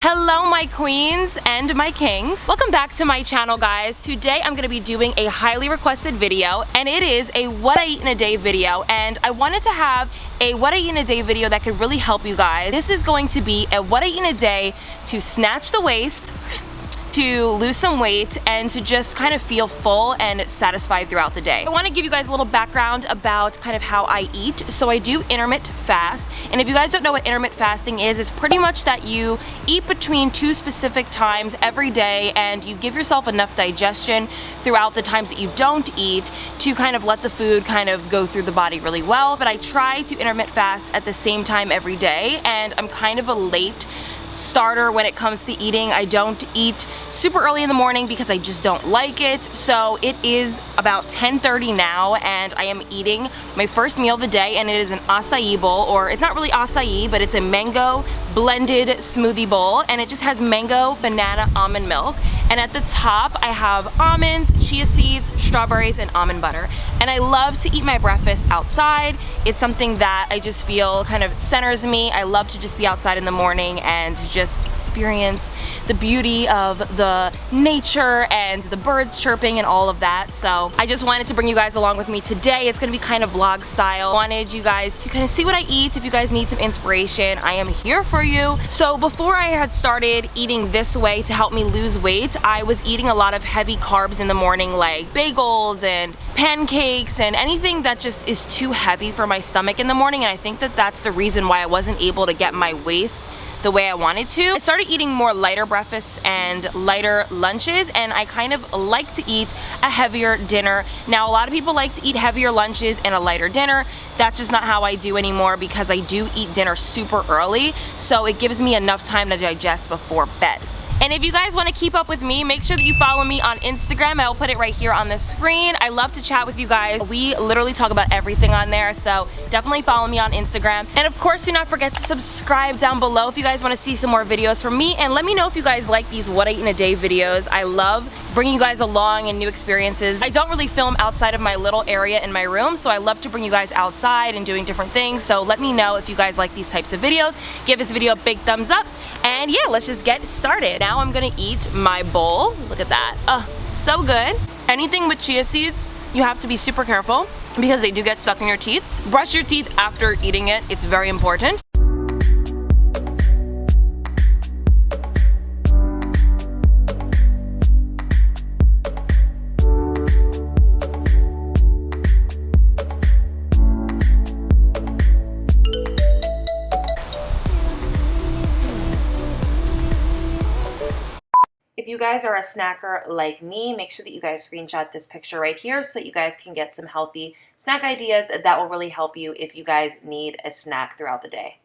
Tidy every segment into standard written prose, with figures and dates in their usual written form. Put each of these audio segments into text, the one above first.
Hello my queens and my kings. Welcome back to my channel, guys. Today I'm going to be doing a highly requested video, and it is a what I eat in a day video, and I wanted to have a what I eat in a day video that could really help you guys. This is going to be a what I eat in a day to snatch the waist, to lose some weight, and to just kind of feel full and satisfied throughout the day. I want to give you guys a little background about kind of how I eat. So I do intermittent fast, and if you guys don't know what intermittent fasting is, it's pretty much that you eat between 2 specific times every day, and you give yourself enough digestion throughout the times that you don't eat to kind of let the food kind of go through the body really well. But I try to intermittent fast at the same time every day, and I'm kind of a late starter when it comes to eating. I don't eat super early in the morning because I just don't like it. So it is about 10:30 now, and I am eating my first meal of the day, and it is an acai bowl, or it's not really acai, but it's a mango blended smoothie bowl, and it just has mango, banana, almond milk, and at the top I have almonds, chia seeds, strawberries, and almond butter. And I love to eat my breakfast outside. It's something that I just feel kind of centers me. I love to just be outside in the morning and just experience the beauty of the nature and the birds chirping and all of that. So I just wanted to bring you guys along with me today. It's gonna be kind of vlog style. I wanted you guys to kind of see what I eat. If you guys need some inspiration, I am here for you. So before I had started eating this way to help me lose weight, I was eating a lot of heavy carbs in the morning, like bagels and pancakes and anything that just is too heavy for my stomach in the morning. And I think that that's the reason why I wasn't able to get my waist the way I wanted to. I started eating more lighter breakfasts and lighter lunches, and I kind of like to eat a heavier dinner. Now, a lot of people like to eat heavier lunches and a lighter dinner. That's just not how I do anymore, because I do eat dinner super early, so it gives me enough time to digest before bed. And if you guys want to keep up with me, make sure that you follow me on Instagram. I'll put it right here on the screen. I love to chat with you guys. We literally talk about everything on there, so definitely follow me on Instagram. And of course, do not forget to subscribe down below if you guys want to see some more videos from me. And let me know if you guys like these what I eat in a day videos. I love bringing you guys along and new experiences. I don't really film outside of my little area in my room, so I love to bring you guys outside and doing different things. So let me know if you guys like these types of videos. Give this video a big thumbs up, and yeah, let's just get started. Now I'm gonna eat my bowl. Look at that. So good. Anything with chia seeds, you have to be super careful because they do get stuck in your teeth. Brush your teeth after eating it. It's very important. If you guys are a snacker like me, make sure that you guys screenshot this picture right here so that you guys can get some healthy snack ideas that will really help you if you guys need a snack throughout the day.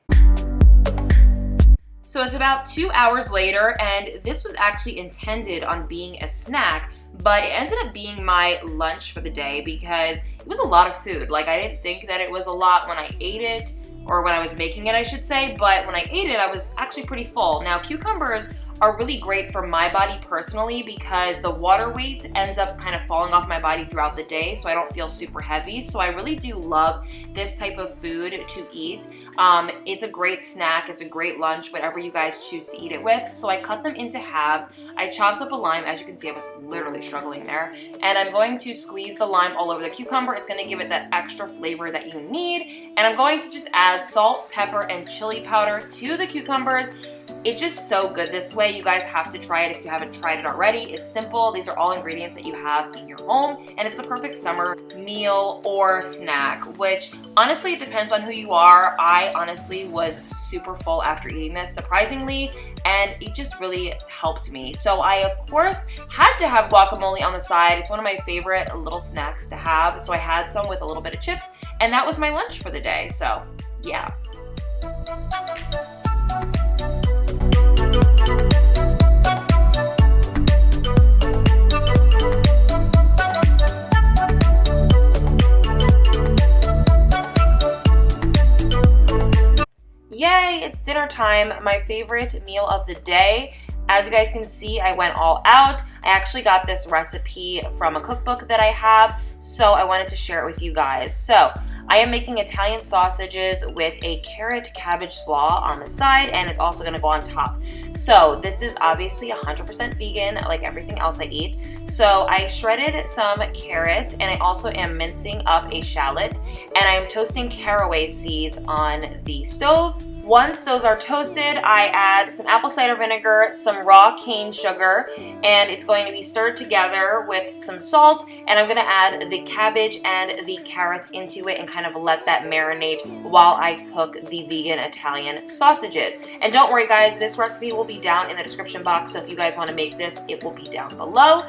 So it's about 2 hours later, and this was actually intended on being a snack, but it ended up being my lunch for the day because it was a lot of food. Like, I didn't think that it was a lot when I ate it, or when I was making it, I should say, but when I ate it, I was actually pretty full. Now, cucumbers are really great for my body personally because the water weight ends up kind of falling off my body throughout the day, so I don't feel super heavy. So I really do love this type of food to eat. It's a great snack, it's a great lunch, whatever you guys choose to eat it with. So I cut them into halves. I chopped up a lime. As you can see, I was literally struggling there. And I'm going to squeeze the lime all over the cucumber. It's gonna give it that extra flavor that you need. And I'm going to just add salt, pepper, and chili powder to the cucumbers. It's just so good this way. You guys have to try it if you haven't tried it already. It's simple. These are all ingredients that you have in your home, and it's a perfect summer meal or snack, which honestly, it depends on who you are. I honestly was super full after eating this, surprisingly, and it just really helped me. So I, of course, had to have guacamole on the side. It's one of my favorite little snacks to have. So I had some with a little bit of chips, and that was my lunch for the day. So yeah. Yay, it's dinner time, my favorite meal of the day. As you guys can see, I went all out. I actually got this recipe from a cookbook that I have, so I wanted to share it with you guys. So I am making Italian sausages with a carrot cabbage slaw on the side, and it's also gonna go on top. So this is obviously 100% vegan, like everything else I eat. So I shredded some carrots, and I also am mincing up a shallot, and I am toasting caraway seeds on the stove. Once those are toasted, I add some apple cider vinegar, some raw cane sugar, and it's going to be stirred together with some salt, and I'm gonna add the cabbage and the carrots into it and kind of let that marinate while I cook the vegan Italian sausages. And don't worry guys, this recipe will be down in the description box, so if you guys wanna make this, it will be down below.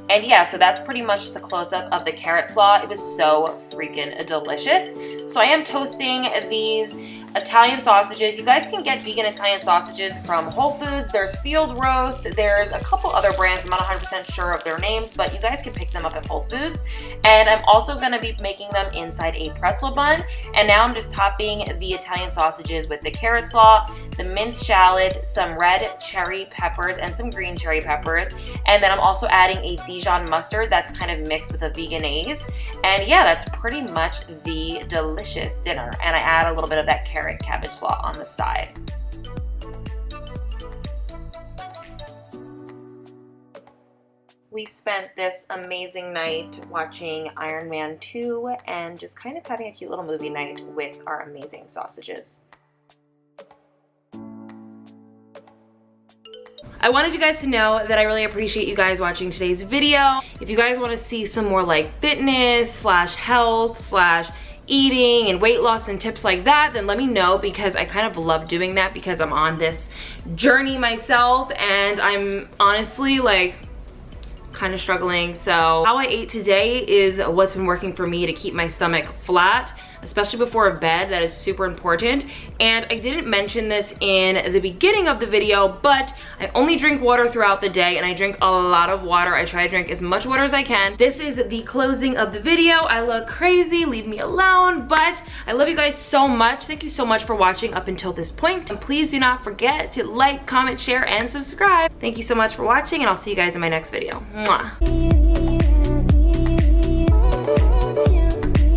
And yeah, so that's pretty much just a close-up of the carrot slaw. It was so freaking delicious. So I am toasting these Italian sausages. You guys can get vegan Italian sausages from Whole Foods. There's Field Roast. There's a couple other brands. I'm not 100% sure of their names, but you guys can pick them up at Whole Foods. And I'm also going to be making them inside a pretzel bun. And now I'm just topping the Italian sausages with the carrot slaw, the minced shallot, some red cherry peppers, and some green cherry peppers. And then I'm also adding a Dijon mustard that's kind of mixed with a veganaise. And yeah, that's pretty much the delicious dinner. And I add a little bit of that carrot cabbage slaw on the side. We spent this amazing night watching Iron Man 2 and just kind of having a cute little movie night with our amazing sausages. I wanted you guys to know that I really appreciate you guys watching today's video. If you guys want to see some more like fitness slash health slash eating and weight loss and tips like that, then let me know, because I kind of love doing that because I'm on this journey myself and I'm honestly like kind of struggling. So how I ate today is what's been working for me to keep my stomach flat, especially before bed. That is super important. And I didn't mention this in the beginning of the video, but I only drink water throughout the day, and I drink a lot of water. I try to drink as much water as I can. This is the closing of the video. I look crazy, leave me alone, but I love you guys so much. Thank you so much for watching up until this point. And please do not forget to like, comment, share, and subscribe. Thank you so much for watching, and I'll see you guys in my next video. Mwah.